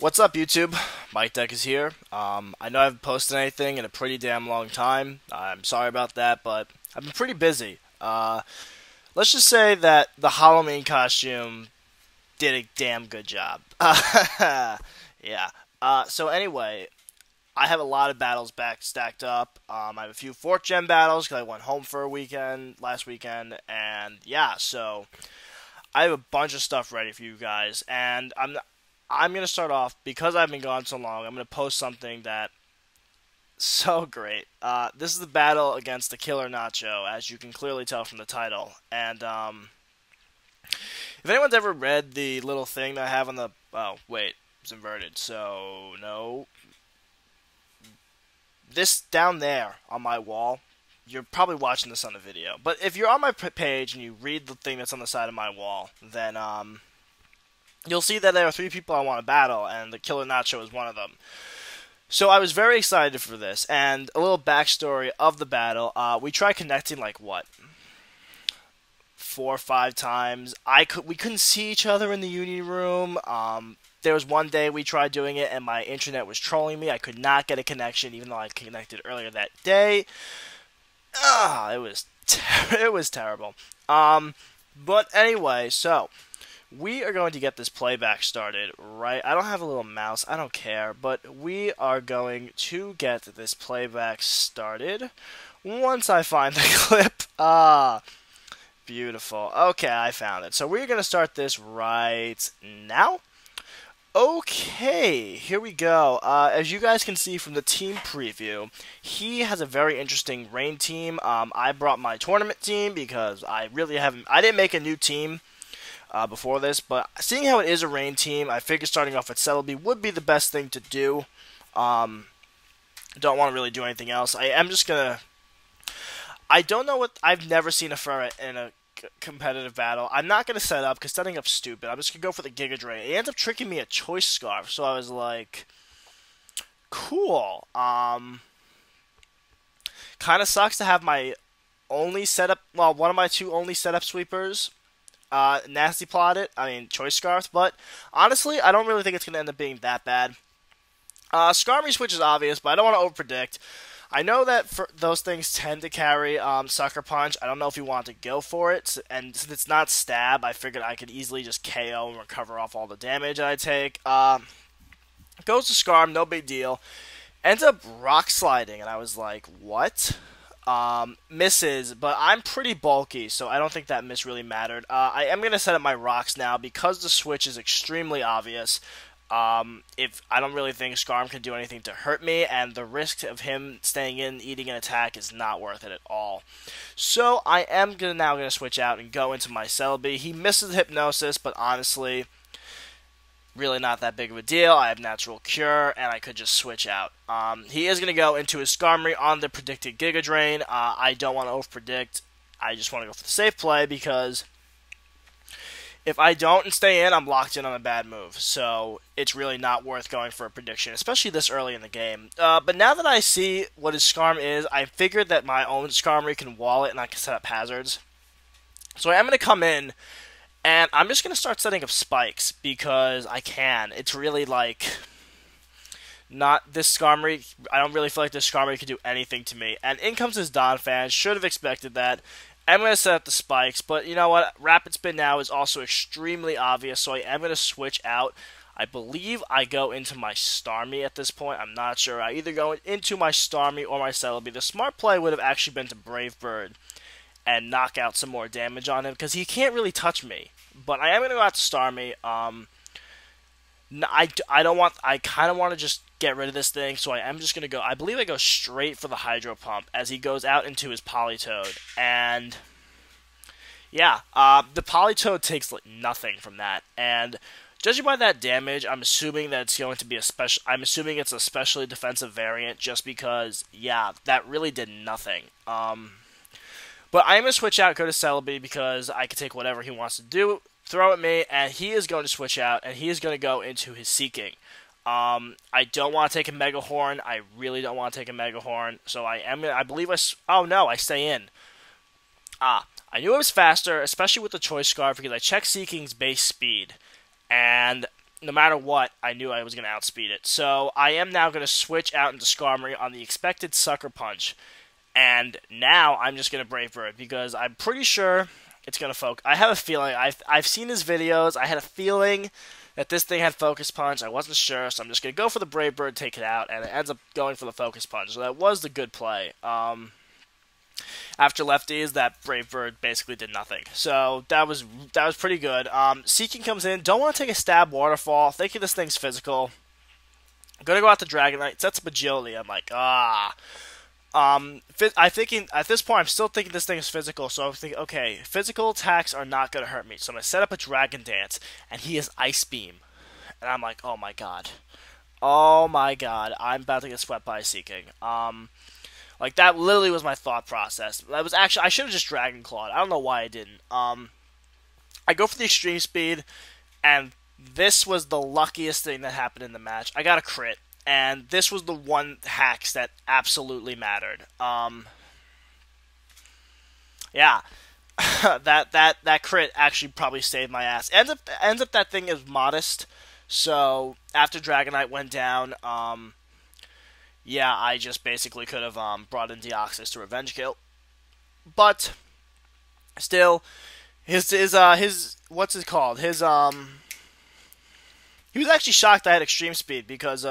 What's up, YouTube? Mike is here. I know I haven't posted anything in a pretty damn long time. I'm sorry about that, but I've been pretty busy. Let's just say that the Halloween costume did a damn good job. Yeah. So anyway, I have a lot of battles back stacked up. I have a few 4th gen battles because I went home for a weekend last weekend, and yeah, so I have a bunch of stuff ready for you guys, and I'm gonna start off because I've been gone so long. I'm gonna post something that so great. This is the battle against the Killer Nacho, as you can clearly tell from the title. And if anyone's ever read the little thing that I have on the wait, it's inverted. So no, this down there on my wall. You're probably watching this on the video, but if you're on my page and you read the thing that's on the side of my wall, then you'll see that there are 3 people I want to battle, and the Killer Nacho is one of them. So I was very excited for this, and a little backstory of the battle. We tried connecting like what, 4 or 5 times. We couldn't see each other in the Unity room. There was one day we tried doing it, and my internet was trolling me. I could not get a connection, even though I connected earlier that day. It was terrible. But anyway, so we are going to get this playback started, right? I don't have a little mouse, I don't care, but we are going to get this playback started once I find the clip. Beautiful. Okay, I found it. So we're going to start this right now. Okay, here we go. As you guys can see from the team preview, he has a very interesting rain team. I brought my tournament team because I didn't make a new team before this, but seeing how it is a rain team, I figured starting off at Celebi would be the best thing to do. Don't want to really do anything else. I don't know I've never seen a ferret in a competitive battle. I'm not going to set up because setting up's stupid. I'm just going to go for the Giga Drain. It ends up tricking me a Choice Scarf, so I was like, cool. Kind of sucks to have my only setup, well, one of my 2 only setup sweepers nasty plotted, Choice Scarf, but honestly, I don't really think it's going to end up being that bad. Skarmory switch is obvious, but I don't want to overpredict. I know that those things tend to carry Sucker Punch. I don't know if you want to go for it, and since it's not Stab, I figured I could easily just KO and recover off all the damage I take. Goes to Skarm, no big deal. Ends up Rock Sliding, and I was like, what? Misses, but I'm pretty bulky, so I don't think that miss really mattered. I am going to set up my rocks now because the switch is extremely obvious. If I don't really think Skarm can do anything to hurt me, and the risk of him staying in, eating an attack is not worth it at all. So I am now going to switch out and go into my Celebi. He misses the Hypnosis, but honestly, really not that big of a deal. I have Natural Cure, and I could just switch out. He is going to go into his Skarmory on the predicted Giga Drain. I don't want to overpredict. I just want to go for the safe play because if I don't and stay in, I'm locked in on a bad move. So it's really not worth going for a prediction, especially this early in the game. But now that I see what his Skarm is, I figured that my own Skarmory can wall it and I can set up hazards. So I am going to come in, and I'm just going to start setting up spikes because I can. It's really like not this Skarmory. I don't really feel like this Skarmory can do anything to me. And in comes his Donphan. Should have expected that. I'm going to set up the spikes, but you know what? Rapid Spin now is also extremely obvious, so I am going to switch out. I believe I go into my Starmie at this point. I'm not sure. I either go into my Starmie or my Celebi. The smart play would have actually been to Brave Bird and knock out some more damage on him, because he can't really touch me. But I am going to go out to Starmie. I kind of want to just get rid of this thing, so I am just going to go, I believe I go straight for the Hydro Pump as he goes out into his Politoed, and yeah, the Politoed takes like nothing from that, and judging by that damage, I'm assuming that it's going to be I'm assuming it's a specially defensive variant, just because, yeah, that really did nothing. But I'm going to switch out, go to Celebi, because I can take whatever he wants to do, throw at me, and he is going to switch out, and he is going to go into his Seeking. I don't want to take a Mega Horn. I really don't want to take a Mega Horn. So I believe oh no, I stay in. I knew it was faster, especially with the Choice Scarf, because I checked Seeking's base speed. And no matter what, I knew I was going to outspeed it. So I am now going to switch out into Skarmory on the expected Sucker Punch. And now I'm just going to Brave Bird because I'm pretty sure it's going to focus. I have a feeling. I've seen his videos. I had a feeling that this thing had Focus Punch. I wasn't sure, so I'm just going to go for the Brave Bird, take it out, and it ends up going for the Focus Punch. So that was the good play. After lefties, that Brave Bird basically did nothing. So that was pretty good. Seeking comes in. Don't want to take a stab Waterfall. Thinking this thing's physical. I'm going to go out to Dragonite. Sets up Agility. I'm like, I'm thinking at this point I'm still thinking this thing is physical, so I'm thinking, okay, physical attacks are not gonna hurt me, so I'm gonna set up a Dragon Dance, and he has Ice Beam, and I'm like, oh my god, I'm about to get swept by Seeking. Like that literally was my thought process. That was actually I should have just Dragon Clawed. I don't know why I didn't. I go for the Extreme Speed, and this was the luckiest thing that happened in the match. I got a crit. And this was the one hacks that absolutely mattered. Yeah, that crit actually probably saved my ass. Ends up that thing is modest. So after Dragonite went down, yeah, I just basically could have brought in Deoxys to revenge kill. But still, his what's it called? He was actually shocked I had Extreme Speed because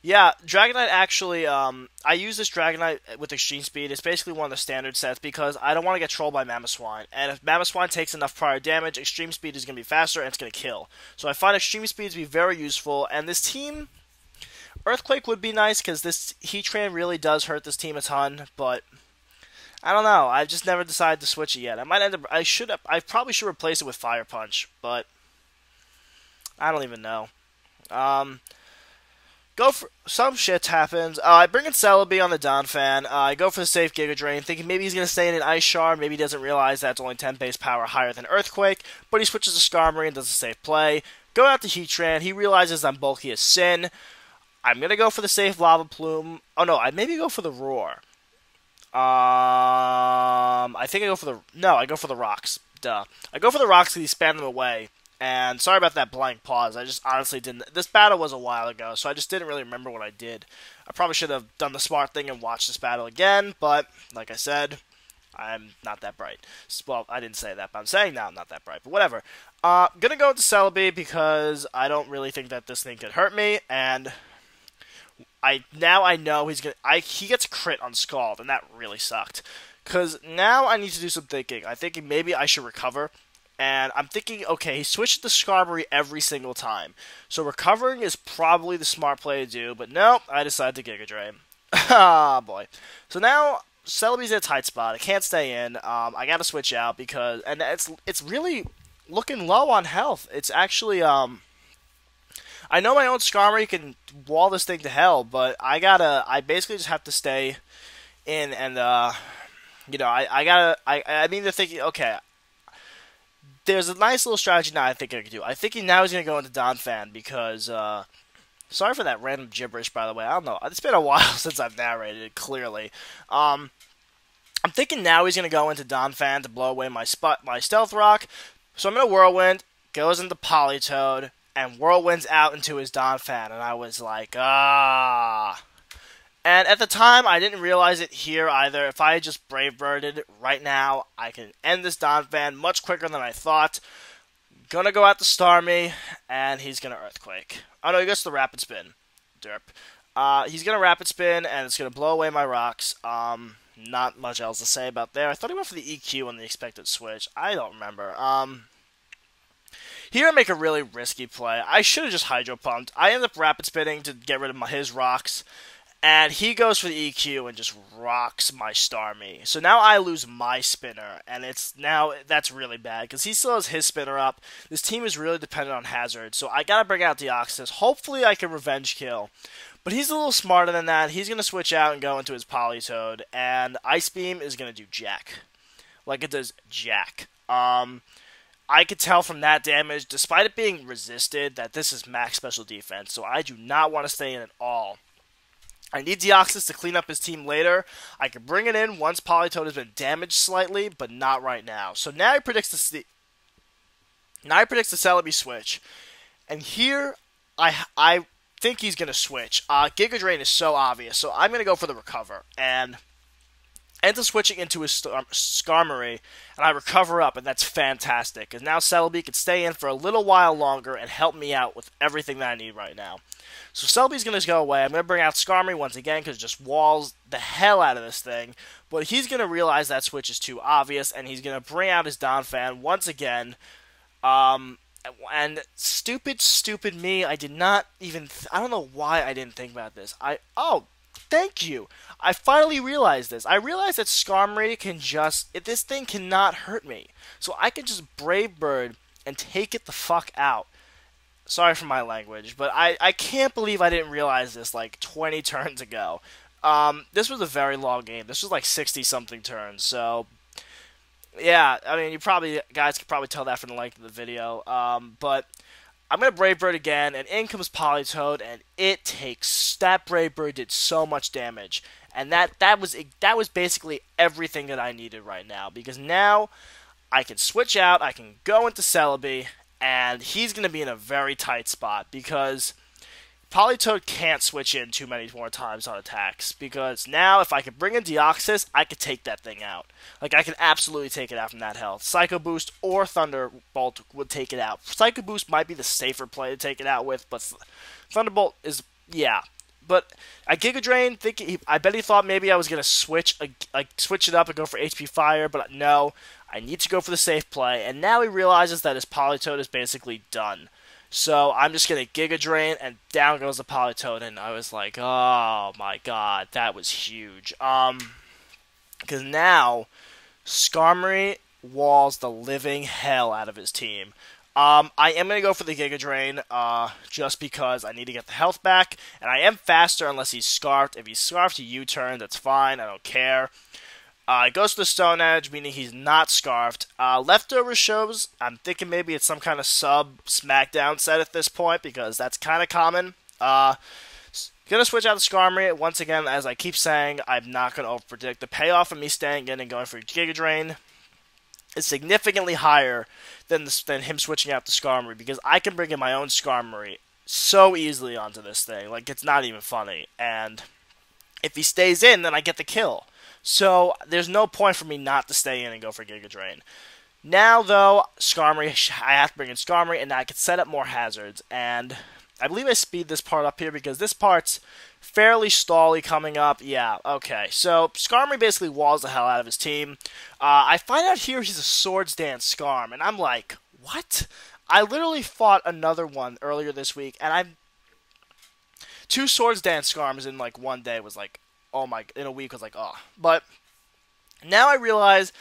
yeah, Dragonite actually, I use this Dragonite with Extreme Speed. It's basically one of the standard sets because I don't want to get trolled by Mamoswine. And if Mamoswine takes enough prior damage, Extreme Speed is going to be faster and it's going to kill. So I find Extreme Speed to be very useful. And this team, Earthquake would be nice because this Heatran really does hurt this team a ton. But I don't know. I've just never decided to switch it yet. I might end up, I probably should replace it with Fire Punch. But I don't even know. Go for some shit happens. I bring in Celebi on the Donphan. I go for the safe Giga Drain, thinking maybe he's going to stay in an Ice Shard. Maybe he doesn't realize that it's only 10 base power higher than Earthquake, but he switches to Skarmory and does a safe play. Go out to Heatran. He realizes I'm bulky as sin. I'm going to go for the safe Lava Plume. Oh no, I maybe go for the Roar. I think I go for the... No, I go for the Rocks. Duh. I go for the Rocks because he spammed them away. And sorry about that blank pause. I just honestly didn't... This battle was a while ago, so I just didn't really remember what I did. I probably should have done the smart thing and watched this battle again, but like I said, I'm not that bright. Well, I didn't say that, but I'm saying now I'm not that bright. But whatever. Gonna go into Celebi because I don't really think that this thing could hurt me, and now I know he's gonna... he gets crit on Scald, and that really sucked. Because now I need to do some thinking. I'm thinking maybe I should recover. And I'm thinking, okay, he switched to Skarmory every single time. So recovering is probably the smart play to do, but nope, I decided to Giga Drain. Ah, boy. So now, Celebi's in a tight spot. I can't stay in. I gotta switch out because... And it's really looking low on health. It's actually, I know my own Skarmory can wall this thing to hell, but I basically just have to stay in and, you know, I mean, they're thinking, okay... There's a nice little strategy now I think I can do. I think now he's going to go into Donphan because, sorry for that random gibberish, by the way. I don't know. It's been a while since I've narrated it, clearly. I'm thinking now he's going to go into Donphan to blow away my Stealth Rock. So I'm going to Whirlwind, goes into Politoed, and Whirlwinds out into his Donphan. And I was like, ah... And at the time, I didn't realize it here either. If I had just Brave Birded right now, I can end this Donphan much quicker than I thought. Gonna go out to Starmie, and he's gonna Earthquake. Oh no, he goes to the Rapid Spin. Derp. He's gonna Rapid Spin, and it's gonna blow away my rocks. Not much else to say about there. I thought he went for the EQ on the expected switch. I don't remember. Here I make a really risky play. I should have just Hydro Pumped. I end up Rapid Spinning to get rid of his rocks. And he goes for the EQ and just rocks my Starmie. So now I lose my spinner, and that's really bad, because he still has his spinner up. This team is really dependent on Hazard, so I gotta bring out Deoxys. Hopefully I can revenge kill. But he's a little smarter than that. He's gonna switch out and go into his Politoed, and Ice Beam is gonna do jack. Like it does jack. I could tell from that damage, despite it being resisted, that this is max special defense, so I do not want to stay in at all. I need Deoxys to clean up his team later. I can bring it in once Politoed has been damaged slightly, but not right now. So now he predicts the Celebi switch. And here, I think he's going to switch. Giga Drain is so obvious, so I'm going to go for the recover. And ends up switching into his Skarmory, and I recover up, and that's fantastic. Because now Celebi can stay in for a little while longer and help me out with everything that I need right now. So Celebi's going to go away. I'm going to bring out Skarmory once again, because it just walls the hell out of this thing. But he's going to realize that switch is too obvious, and he's going to bring out his Donphan once again. And stupid me, I did not even, I don't know why I didn't think about this. Thank you. I finally realized this. I realized that Skarmory can this thing cannot hurt me. So I can just Brave Bird and take it the fuck out. Sorry for my language, but I can't believe I didn't realize this like 20 turns ago. This was a very long game. This was like 60-something turns, so yeah, I mean, guys could probably tell that from the length of the video. But I'm going to Brave Bird again, and in comes Politoed, and that Brave Bird did so much damage. And that was basically everything that I needed right now, because now I can switch out, I can go into Celebi, and he's going to be in a very tight spot, because Politoed can't switch in too many more times on attacks, because now if I could bring in Deoxys, I could take that thing out. Like, I could absolutely take it out from that health. Psycho Boost or Thunderbolt would take it out. Psycho Boost might be the safer play to take it out with, but Thunderbolt is, yeah. But at Giga Drain, I bet he thought maybe I was going to switch it up and go for HP Fire, but no, I need to go for the safe play, and now he realizes that his Politoed is basically done. So I'm just going to Giga Drain, and down goes the Politoed, and I was like, oh my god, that was huge. Because now, Skarmory walls the living hell out of his team. I am going to go for the Giga Drain, just because I need to get the health back, and I am faster unless he's Scarfed. If he's Scarfed, he U-turns, that's fine, I don't care. It goes to the Stone Edge, meaning he's not Scarfed. Leftover shows, I'm thinking maybe it's some kind of sub-Smackdown set at this point, because that's kind of common. Gonna switch out the Skarmory. Once again, as I keep saying, I'm not gonna overpredict. The payoff of me staying in and going for Giga Drain is significantly higher than him switching out the Skarmory, because I can bring in my own Skarmory so easily onto this thing. Like, it's not even funny. And if he stays in, then I get the kill. So, there's no point for me not to stay in and go for Giga Drain. Now, though, Skarmory, I have to bring in Skarmory, and I can set up more hazards. And I believe I speed this part up here, because this part's fairly stally coming up. Yeah, okay. So, Skarmory basically walls the hell out of his team. I find out here he's a Swords Dance Skarm, and I'm like, what? I literally fought another one earlier this week, and 2 Swords Dance Skarms in, like, one day was like, in a week was like, oh. But now I realize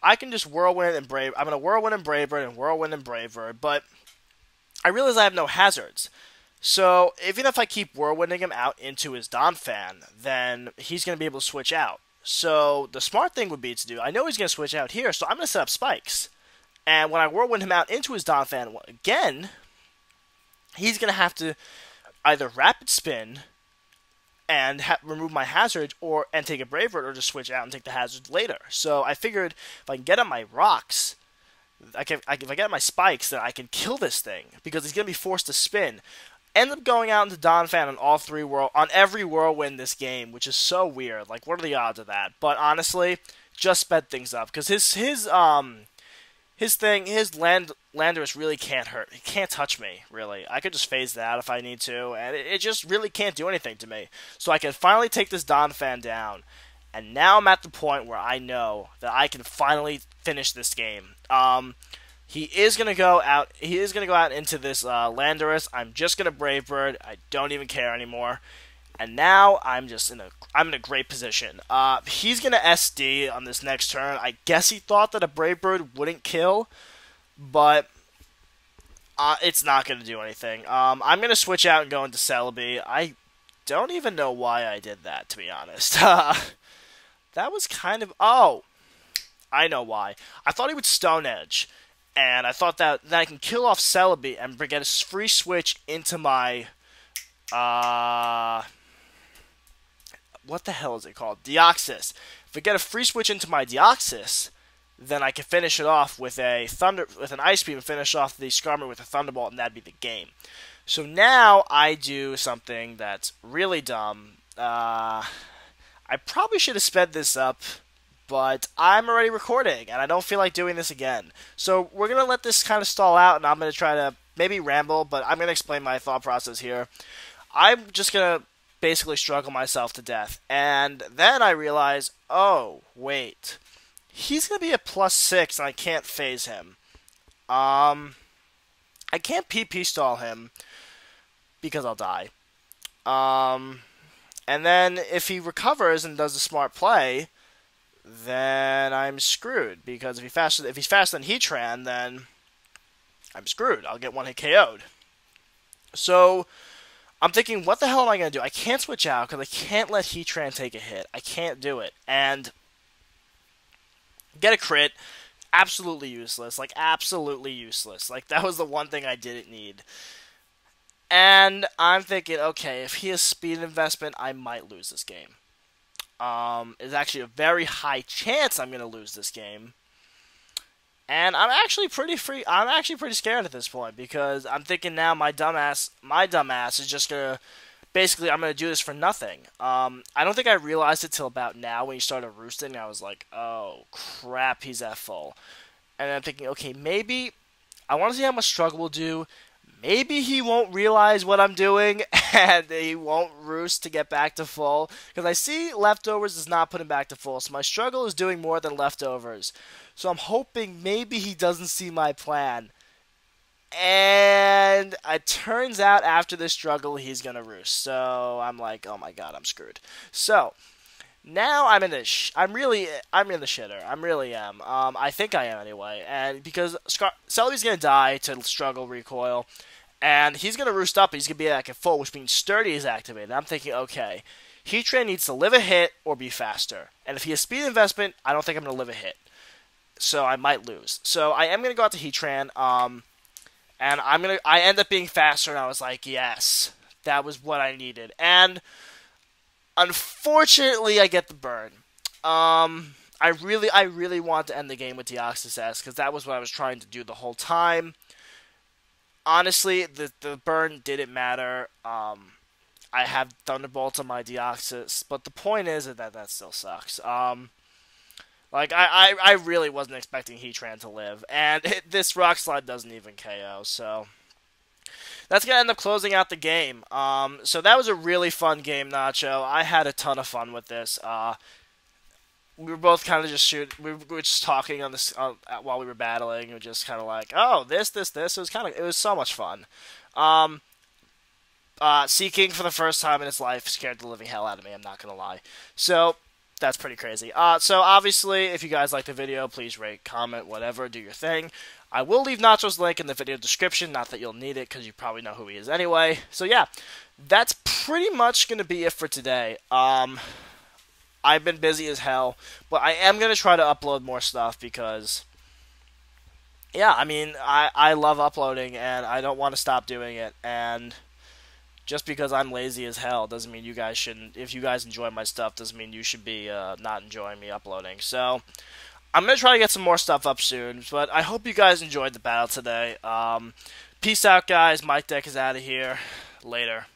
I can just Whirlwind and Brave. I'm going to Whirlwind and Brave Bird and Whirlwind and Brave Bird, but I realize I have no hazards. So even if I keep Whirlwinding him out into his Donphan, then he's going to be able to switch out. So the smart thing would be to do, I know he's going to switch out here, so I'm going to set up spikes. And when I Whirlwind him out into his Donphan again, he's going to have to either Rapid Spin and remove my hazard, and take a Brave Bird, or just switch out and take the hazard later. So I figured if I can get on my rocks, if I get on my spikes, then I can kill this thing, because he's going to be forced to spin. End up going out into Donphan on every Whirlwind this game, which is so weird. Like, what are the odds of that? But honestly, just sped things up, because his Landorus really can't hurt. He can't touch me, really. I could just phase that out if I need to, and it just really can't do anything to me. So I can finally take this Donphan down, and now I'm at the point where I know that I can finally finish this game. He is gonna go out. He is gonna go out into this Landorus. I'm just gonna Brave Bird. I don't even care anymore. And now I'm in a great position. He's gonna SD on this next turn. I guess he thought that a Brave Bird wouldn't kill, but it's not gonna do anything. I'm gonna switch out and go into Celebi. I don't even know why I did that, to be honest. That was kind of... Oh! I know why. I thought he would Stone Edge, and I thought that I can kill off Celebi and get a free switch into my... what the hell is it called? Deoxys. If I get a free switch into my Deoxys, then I can finish it off with an ice beam and finish off the Skarmory with a thunderbolt, and that'd be the game. So now I do something that's really dumb. I probably should have sped this up, but I'm already recording, and I don't feel like doing this again. So we're going to let this kind of stall out, and I'm going to try to maybe ramble, but I'm going to explain my thought process here. I'm just going to basically struggle myself to death, and then I realize, oh, wait. He's going to be a +6, and I can't phase him. I can't PP stall him, because I'll die. And then if he recovers and does a smart play, then I'm screwed. Because if he's faster than Heatran, then I'm screwed. I'll get one-hit KO'd. So I'm thinking, what the hell am I going to do? I can't switch out because I can't let Heatran take a hit. I can't do it. And get a crit, absolutely useless. Like, absolutely useless. Like, that was the one thing I didn't need. And I'm thinking, okay, if he has speed investment, I might lose this game. It's actually a very high chance I'm going to lose this game. And I'm actually pretty scared at this point, because I'm thinking now my dumbass is just going to, basically, I'm going to do this for nothing. I don't think I realized it till about now when he started roosting. I was like, oh, crap, he's at full. And I'm thinking, okay, maybe, I want to see how much struggle will do. Maybe he won't realize what I'm doing, and he won't roost to get back to full. Because I see leftovers does not put him back to full, so my struggle is doing more than leftovers. So I'm hoping maybe he doesn't see my plan. And it turns out after this struggle, he's going to roost. So I'm like, oh my god, I'm screwed. So now I'm in the shitter. I really am. I think I am anyway. And because Celebi's going to die to struggle recoil, and he's going to roost up, he's going to be back at full, which means Sturdy is activated. I'm thinking, okay, Heatran needs to live a hit or be faster. And if he has speed investment, I don't think I'm going to live a hit. So I might lose. So I am going to go out to Heatran, and I end up being faster, and I was like, yes, that was what I needed. And unfortunately, I get the burn. I really want to end the game with Deoxys, because that was what I was trying to do the whole time. Honestly, the burn didn't matter. I have Thunderbolts on my Deoxys, but the point is that still sucks. Like, I really wasn't expecting Heatran to live, and this Rock Slide doesn't even KO, so that's going to end up closing out the game. So that was a really fun game, Nacho. I had a ton of fun with this. We were both kind of just we were just talking on this while we were battling. We were just kind of like, oh, this. It was so much fun. Seeking for the first time in his life scared the living hell out of me, I'm not going to lie. So that's pretty crazy. So obviously, if you guys like the video, please rate, comment, whatever, do your thing. I will leave Nacho's link in the video description, not that you'll need it, because you probably know who he is anyway. So yeah, that's pretty much going to be it for today. I've been busy as hell, but I am going to try to upload more stuff, because, yeah, I mean, I love uploading, and I don't want to stop doing it, and just because I'm lazy as hell doesn't mean you guys shouldn't. If you guys enjoy my stuff, doesn't mean you should be not enjoying me uploading. So I'm going to try to get some more stuff up soon, but I hope you guys enjoyed the battle today. Peace out, guys. MikeDec is out of here. Later.